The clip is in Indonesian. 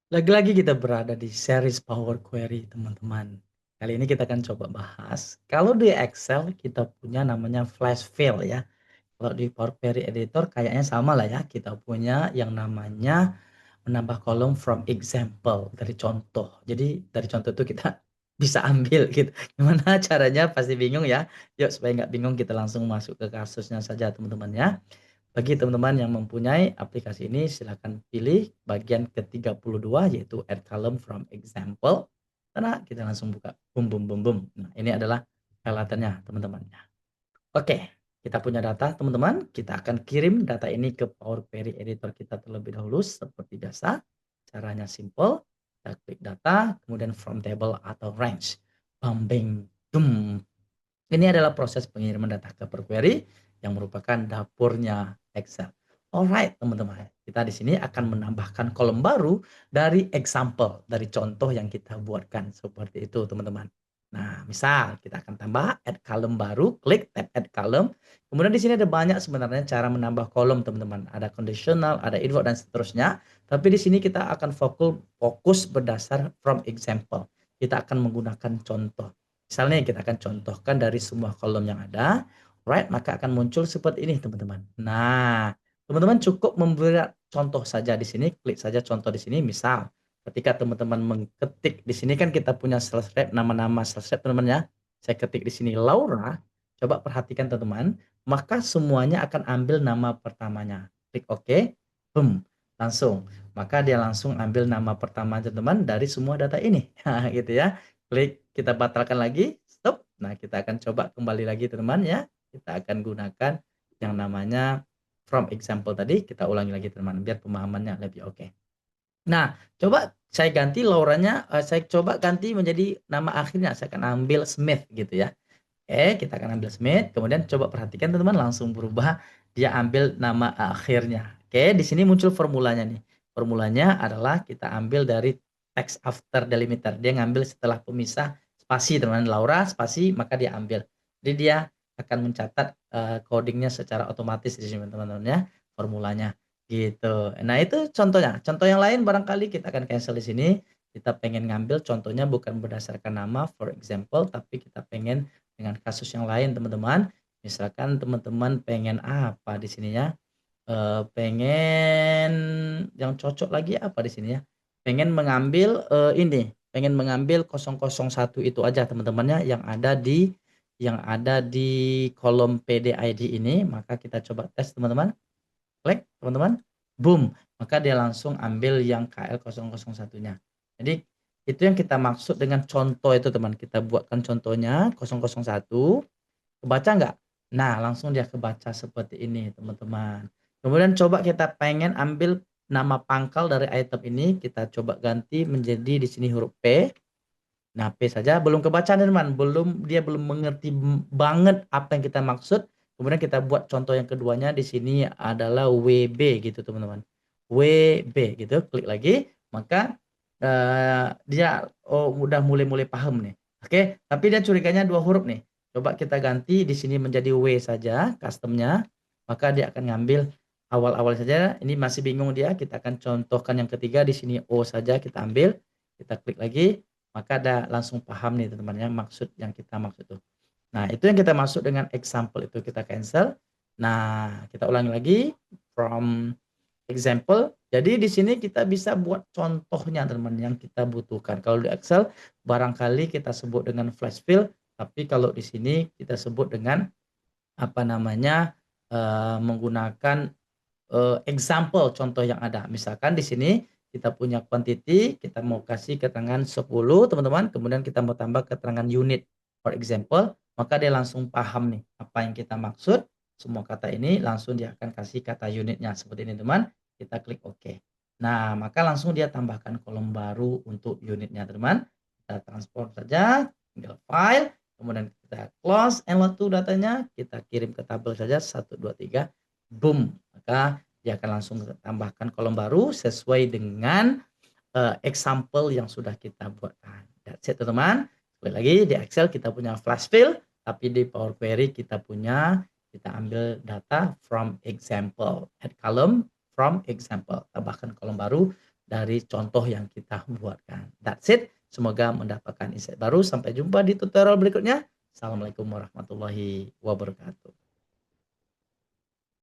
Lagi-lagi kita berada di series Power Query, teman-teman. Kali ini kita akan coba bahas, kalau di Excel kita punya namanya flash fill ya. Kalau di Power Query Editor kayaknya sama lah ya, kita punya yang namanya menambah kolom from example, dari contoh. Jadi dari contoh itu kita bisa ambil gitu. Gimana caranya pasti bingung ya. Yuk supaya nggak bingung kita langsung masuk ke kasusnya saja teman-teman ya. Bagi teman-teman yang mempunyai aplikasi ini, silakan pilih bagian ke-32 yaitu add column from example. Karena kita langsung buka, boom boom boom boom. Nah, ini adalah peralatannya teman-teman. Oke, kita punya data teman-teman. Kita akan kirim data ini ke Power Query Editor kita terlebih dahulu seperti biasa. Caranya simple. Kita klik data, kemudian from table atau range. Bam, bing, dum. Ini adalah proses pengiriman data ke Power Query yang merupakan dapurnya Excel. Alright, teman-teman. Kita di sini akan menambahkan kolom baru dari example, dari contoh yang kita buatkan seperti itu, teman-teman. Nah, misal kita akan tambah add column baru, klik tab add column. Kemudian di sini ada banyak sebenarnya cara menambah kolom, teman-teman. Ada conditional, ada invert dan seterusnya. Tapi di sini kita akan fokus berdasar from example. Kita akan menggunakan contoh. Misalnya kita akan contohkan dari semua kolom yang ada, right, maka akan muncul seperti ini teman-teman. Nah, teman-teman cukup memberi contoh saja di sini, klik saja contoh di sini. Misal, ketika teman-teman mengetik di sini kan kita punya selesai nama-nama selesai teman-teman ya. Saya ketik di sini Laura, coba perhatikan teman-teman, maka semuanya akan ambil nama pertamanya. Klik OK, boom, langsung. Maka dia langsung ambil nama pertama teman-teman dari semua data ini, gitu ya. Klik, kita batalkan lagi, stop. Nah, kita akan coba kembali lagi teman-teman ya. Kita akan gunakan yang namanya from example tadi, kita ulangi lagi teman-teman biar pemahamannya lebih oke. Nah, coba saya ganti Lauranya, saya coba ganti menjadi nama akhirnya, saya akan ambil Smith gitu ya. Oke, kita akan ambil Smith, kemudian coba perhatikan teman-teman langsung berubah, dia ambil nama akhirnya. Oke, di sini muncul formulanya nih. Formulanya adalah kita ambil dari text after delimiter. Dia ngambil setelah pemisah spasi teman-teman, Laura spasi maka dia ambil. Jadi dia akan mencatat codingnya secara otomatis di sini teman-teman ya, formulanya gitu. Nah, itu contohnya. Contoh yang lain barangkali kita akan cancel di sini. Kita pengen ngambil contohnya bukan berdasarkan nama for example, tapi kita pengen dengan kasus yang lain teman-teman. Misalkan teman-teman pengen apa di sininya, pengen yang cocok lagi apa di sini ya, pengen mengambil, ini, pengen mengambil 001 itu aja teman-temannya yang ada di kolom PDID ini, maka kita coba tes teman-teman, klik teman-teman, boom, maka dia langsung ambil yang KL001-nya. Jadi itu yang kita maksud dengan contoh itu teman, kita buatkan contohnya 001. Kebaca nggak? Nah, langsung dia kebaca seperti ini, teman-teman. Kemudian coba kita pengen ambil nama pangkal dari item ini, kita coba ganti menjadi di sini huruf P. Nah, P saja belum kebaca nih, teman. Dia belum mengerti banget apa yang kita maksud. Kemudian kita buat contoh yang keduanya di sini adalah WB gitu, teman-teman. WB gitu, klik lagi, maka dia udah mulai paham nih. Oke, tapi dia curiganya 2 huruf nih. Coba kita ganti di sini menjadi W saja customnya, maka dia akan ngambil awal-awal saja. Ini masih bingung dia, kita akan contohkan yang ketiga di sini O saja kita ambil, kita klik lagi, maka ada langsung paham nih teman-teman ya maksud yang kita maksud tuh. Nah, itu yang kita maksud dengan example itu kita cancel. Nah, kita ulangi lagi from example. Jadi di sini kita bisa buat contohnya teman-teman yang kita butuhkan. Kalau di Excel barangkali kita sebut dengan flash fill, tapi kalau di sini kita sebut dengan apa namanya, menggunakan example contoh yang ada. Misalkan di sini kita punya quantity, kita mau kasih keterangan 10 teman-teman, kemudian kita mau tambah keterangan unit for example, maka dia langsung paham nih apa yang kita maksud. Semua kata ini langsung dia akan kasih kata unitnya seperti ini teman. Kita klik OK. Nah, maka langsung dia tambahkan kolom baru untuk unitnya teman. Kita transport saja, tinggal file, kemudian kita close and load to datanya, kita kirim ke tabel saja 1 2 3, boom, maka dia akan langsung tambahkan kolom baru sesuai dengan example yang sudah kita buatkan. That's it teman-teman. Sekali lagi di Excel kita punya flash fill, tapi di Power Query kita ambil data from example, add column from example, tambahkan kolom baru dari contoh yang kita buatkan. That's it. Semoga mendapatkan insight baru. Sampai jumpa di tutorial berikutnya. Assalamualaikum warahmatullahi wabarakatuh.